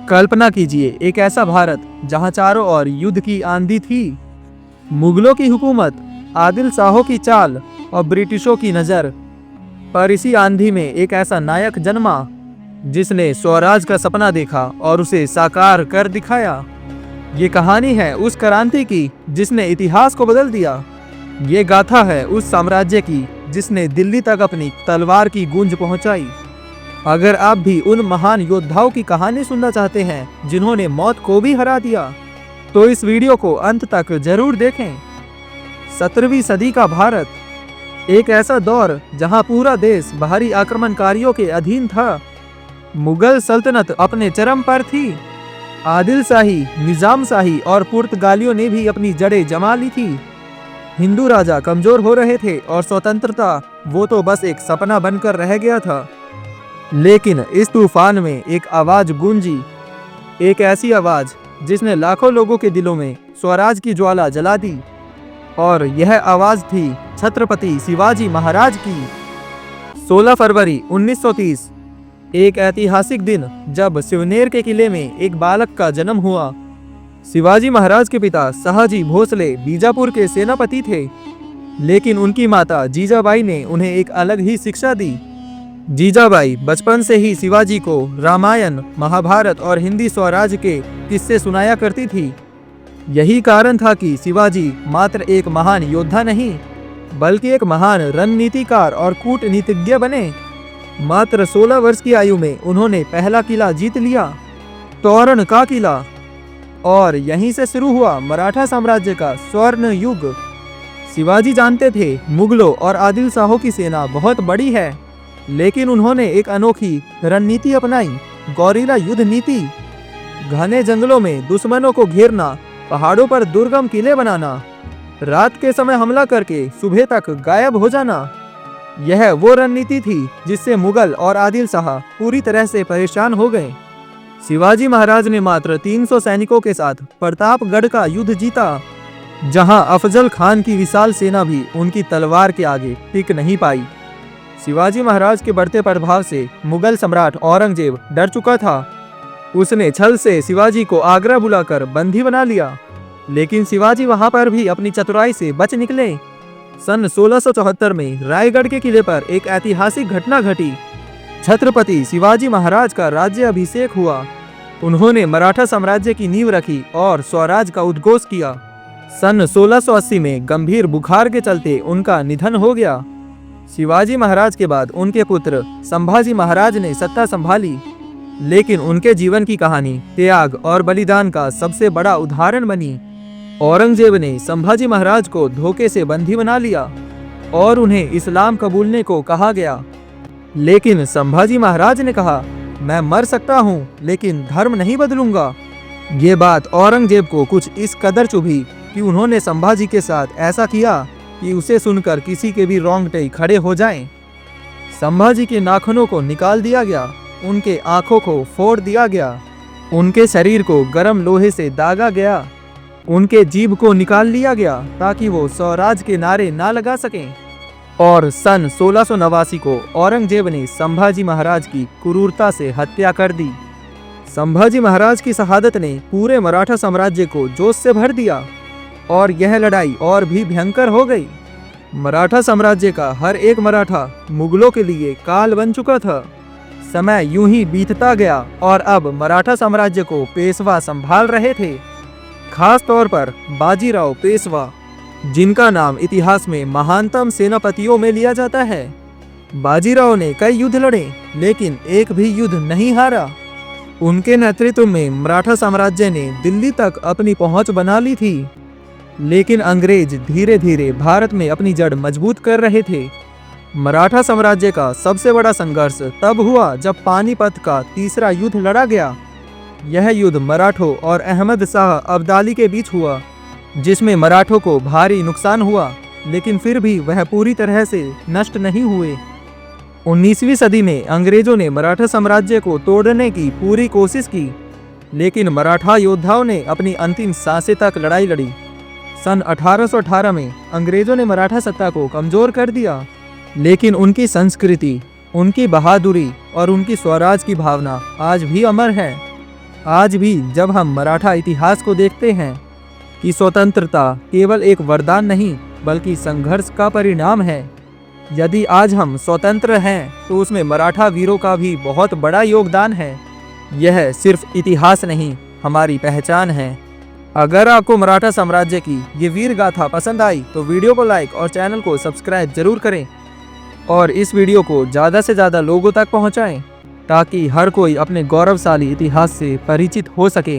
कल्पना कीजिए एक ऐसा भारत जहां चारों ओर युद्ध की आंधी थी। मुगलों की हुकूमत, आदिल शाहों की चाल और ब्रिटिशों की नज़र। पर इसी आंधी में एक ऐसा नायक जन्मा जिसने स्वराज का सपना देखा और उसे साकार कर दिखाया। ये कहानी है उस क्रांति की जिसने इतिहास को बदल दिया। ये गाथा है उस साम्राज्य की जिसने दिल्ली तक अपनी तलवार की गूंज पहुंचाई। अगर आप भी उन महान योद्धाओं की कहानी सुनना चाहते हैं जिन्होंने मौत को भी हरा दिया, तो इस वीडियो को अंत तक जरूर देखें। 17वीं सदी का भारत, एक ऐसा दौर जहां पूरा देश बाहरी आक्रमणकारियों के अधीन था। मुगल सल्तनत अपने चरम पर थी। आदिल शाही, निजाम शाही और पुर्तगालियों ने भी अपनी जड़ें जमा ली थी। हिंदू राजा कमजोर हो रहे थे और स्वतंत्रता वो तो बस एक सपना बनकर रह गया था। लेकिन इस तूफान में एक आवाज गूंजी, एक ऐसी आवाज जिसने लाखों लोगों के दिलों में स्वराज की ज्वाला जला दी। और यह आवाज थी छत्रपति शिवाजी महाराज की। 16 फरवरी 1930, एक ऐतिहासिक दिन जब सिवनेर के किले में एक बालक का जन्म हुआ। शिवाजी महाराज के पिता शाहजी भोसले बीजापुर के सेनापति थे, लेकिन उनकी माता जीजाबाई ने उन्हें एक अलग ही शिक्षा दी। जीजाबाई बचपन से ही शिवाजी को रामायण, महाभारत और हिंदी स्वराज के किस्से सुनाया करती थी। यही कारण था कि शिवाजी मात्र एक महान योद्धा नहीं, बल्कि एक महान रणनीतिकार और कूटनीतिज्ञ बने। मात्र 16 वर्ष की आयु में उन्होंने पहला किला जीत लिया, तोरण का किला, और यहीं से शुरू हुआ मराठा साम्राज्य का स्वर्ण युग। शिवाजी जानते थे मुगलों और आदिल शाहों की सेना बहुत बड़ी है, लेकिन उन्होंने एक अनोखी रणनीति अपनाई, गौरीला युद्ध नीति। घने जंगलों में दुश्मनों को घेरना, पहाड़ों पर दुर्गम किले बनाना, रात के समय हमला करके सुबह तक गायब हो जाना। यह वो रणनीति थी जिससे मुगल और आदिल शाह पूरी तरह से परेशान हो गए। शिवाजी महाराज ने मात्र 300 सैनिकों के साथ प्रतापगढ़ का युद्ध जीता, जहां अफजल खान की विशाल सेना भी उनकी तलवार के आगे टिक नहीं पाई। शिवाजी महाराज के बढ़ते प्रभाव से मुगल सम्राट औरंगजेब डर चुका था। उसने छल से शिवाजी को आगरा बुलाकर बंदी बना लिया, लेकिन शिवाजी वहां पर भी अपनी चतुराई से बच निकले। सन 1674 में रायगढ़ के किले पर एक ऐतिहासिक घटना घटी। छत्रपति शिवाजी महाराज का राज्य अभिषेक हुआ। उन्होंने मराठा साम्राज्य की नींव रखी और स्वराज का उद्घोष किया। सन 1680 में गंभीर बुखार के चलते उनका निधन हो गया। शिवाजी महाराज के बाद उनके पुत्र संभाजी महाराज ने सत्ता संभाली, लेकिन उनके जीवन की कहानी त्याग और बलिदान का सबसे बड़ा उदाहरण बनी। औरंगजेब ने संभाजी महाराज को धोखे से बंदी बना लिया और उन्हें इस्लाम कबूलने को कहा गया, लेकिन संभाजी महाराज ने कहा, मैं मर सकता हूँ लेकिन धर्म नहीं बदलूंगा। ये बात औरंगजेब को कुछ इस कदर चुभी कि उन्होंने संभाजी के साथ ऐसा किया कि उसे सुनकर किसी के भी रोंगटे खड़े हो जाएं। संभाजी के नाखूनों को निकाल दिया गया, उनके आंखों को फोड़ दिया गया, उनके शरीर को गर्म लोहे से दागा गया, उनके जीभ को निकाल लिया गया ताकि वो स्वराज के नारे ना लगा सकें। और सन 1689 को औरंगजेब ने संभाजी महाराज की क्रूरता से हत्या कर दी। संभाजी महाराज की शहादत ने पूरे मराठा साम्राज्य को जोश से भर दिया और यह लड़ाई और भी भयंकर हो गई। मराठा साम्राज्य का हर एक मराठा मुगलों के लिए काल बन चुका था। समय यूं ही बीतता गया और अब मराठा साम्राज्य को पेशवा संभाल रहे थे, खास तौर पर बाजीराव पेशवा, जिनका नाम इतिहास में महानतम सेनापतियों में लिया जाता है। बाजीराव ने कई युद्ध लड़े, लेकिन एक भी युद्ध नहीं हारा। उनके नेतृत्व में मराठा साम्राज्य ने दिल्ली तक अपनी पहुंच बना ली थी, लेकिन अंग्रेज धीरे धीरे भारत में अपनी जड़ मजबूत कर रहे थे। मराठा साम्राज्य का सबसे बड़ा संघर्ष तब हुआ जब पानीपत का तीसरा युद्ध लड़ा गया। यह युद्ध मराठों और अहमद शाह अब्दाली के बीच हुआ, जिसमें मराठों को भारी नुकसान हुआ, लेकिन फिर भी वह पूरी तरह से नष्ट नहीं हुए। 19वीं सदी में अंग्रेजों ने मराठा साम्राज्य को तोड़ने की पूरी कोशिश की, लेकिन मराठा योद्धाओं ने अपनी अंतिम सांसें तक लड़ाई लड़ी। सन 1818 में अंग्रेजों ने मराठा सत्ता को कमजोर कर दिया, लेकिन उनकी संस्कृति, उनकी बहादुरी और उनकी स्वराज की भावना आज भी अमर है। आज भी जब हम मराठा इतिहास को देखते हैं कि स्वतंत्रता केवल एक वरदान नहीं बल्कि संघर्ष का परिणाम है। यदि आज हम स्वतंत्र हैं तो उसमें मराठा वीरों का भी बहुत बड़ा योगदान है। यह सिर्फ इतिहास नहीं, हमारी पहचान है। अगर आपको मराठा साम्राज्य की ये वीर गाथा पसंद आई तो वीडियो को लाइक और चैनल को सब्सक्राइब जरूर करें और इस वीडियो को ज़्यादा से ज़्यादा लोगों तक पहुंचाएं ताकि हर कोई अपने गौरवशाली इतिहास से परिचित हो सके।